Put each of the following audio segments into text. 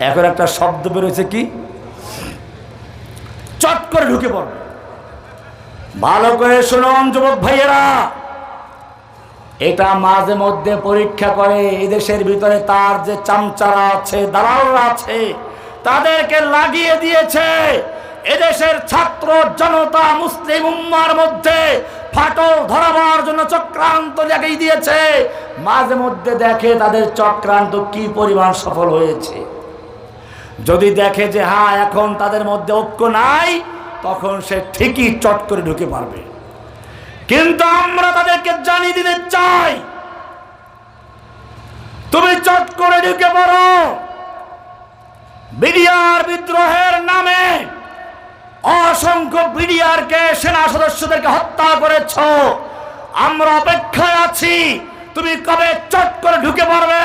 এখন একটা শব্দ বেরোছে কি, চট করে ঢুকে পড়বে। ভালো করে শুনুন যুবক ভাইয়েরা, এটা মাঝে মধ্যে পরীক্ষা করে এদেশের ভিতরে তার যে চামচারা আছে, দালালরা আছে, তাদেরকে লাগিয়ে দিয়েছে এদেশের ছাত্র জনতা মুসলিম উম্মার মধ্যে ফাটল ধরাবার জন্য চক্রান্ত লাগিয়ে দিয়েছে। মাঝে মধ্যে দেখে তাদের চক্রান্ত কি পরিমাণ সফল হয়েছে। যদি দেখে যে হ্যাঁ এখন তাদের মধ্যে ঐক্য নাই, তখন সে ঠিকই চট করে ঢুকে পারবে। কিন্তু আমরা তাদেরকে জানিয়ে দিতে চাই, তুমি চট করে ঢুকে পড়ো। বিডিআর বিদ্রোহের নামে অসংখ্য বিডিআরকে সেনা সদস্যদেরকে হত্যা করেছ। আমরা অপেক্ষায় আছি তুমি কবে চট করে ঢুকে পড়বে।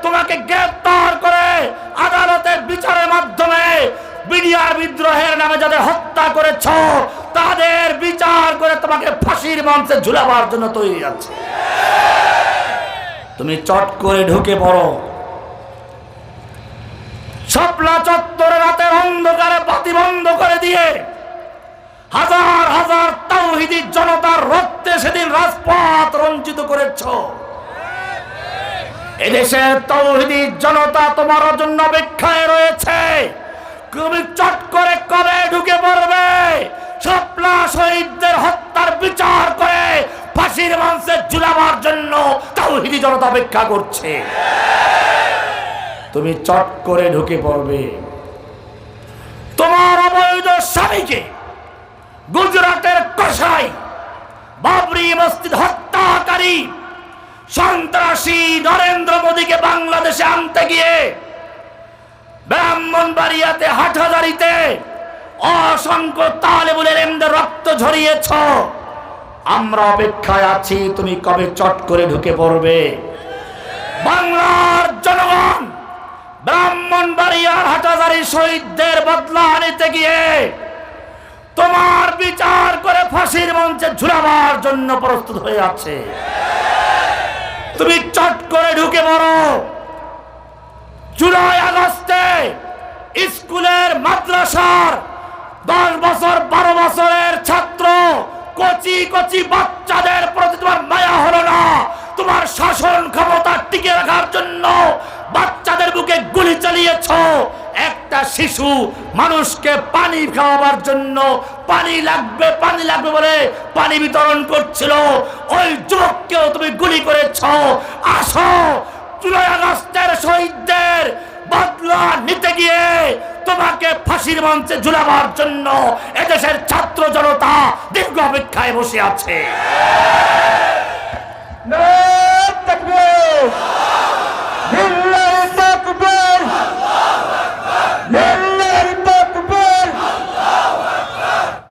তোমাকে গ্রেফতার করে আদালতের বিচারের মাধ্যমে বিডিআর বিদ্রোহের নামে যাদের হত্যা করেছ তাদের বিচার করে তোমাকে ফাঁসির মঞ্চে ঝুলাবার জন্য তৈরি আছে। তুমি চট করে ঢুকে পড়ো। শাপলা চত্বরে রাতের অন্ধকারে বাতি বন্ধ করে দিয়ে হাজার হাজার তাওহীদি জনতার রক্তে সেদিন রাজপথ রঞ্জিত করেছ। এদেশের তাওহীদি জনতা তোমার জন্য অপেক্ষায় রয়েছে। তুমি চট করে কবে ঢুকে পড়বে। শাপলা শহীদদের হত্যার বিচার করে ফাঁসির মঞ্চে ঝুলাবার জন্য তাওহীদি জনতা অপেক্ষা করছে। তুমি চট করে ঢুকে পড়বে। তোমার অবৈধ স্বামীকে গুজরাটের কসাই, বাবরি মসজিদ হত্যাকারী সন্ত্রাসী নরেন্দ্র মোদীকে বাংলাদেশে আনতে গিয়ে ব্রাহ্মণবাড়িয়াতে, হাটহাজারীতে অসংখ্য তালেবুল ইলমদের রক্ত ঝরিয়েছ। আমরা অপেক্ষায় আছি তুমি কবে চট করে ঢুকে পড়বে। বাংলার জনগণ ব্রাহ্মণবাড়িয়ার হাটহাজারী শহীদদের বদলা নিতে গিয়ে তোমার বিচার করে ফাঁসির মঞ্চে ঝুলাবার জন্য প্রস্তুত হয়ে আছে। তুমি চট করে ঢুকে পড়ো। জুলাই আগস্টে স্কুলের মাদ্রাসার 10 বছর 12 বছরের ছাত্র কচি কচি বাচ্চাদের প্রতি তোমার মায়া হলো না। তোমার শাসন ক্ষমতা টিকে রাখার জন্য বাচ্চাদের বুকে গুলি চালিয়েছ। একটা শিশু মানুষকে পানি খাওয়াবার জন্য পানি লাগবে বলে পানি বিতরণ করছিল, ওই যুবককেও তুমি গুলি করেছ। আসো জুলাই আগস্টের শহীদদের বদলা নিতে গিয়ে তোমাকে ফাঁসির মঞ্চে ঝুলাবার জন্য এদেশের ছাত্র জনতা দীর্ঘ অপেক্ষায় বসে আছে।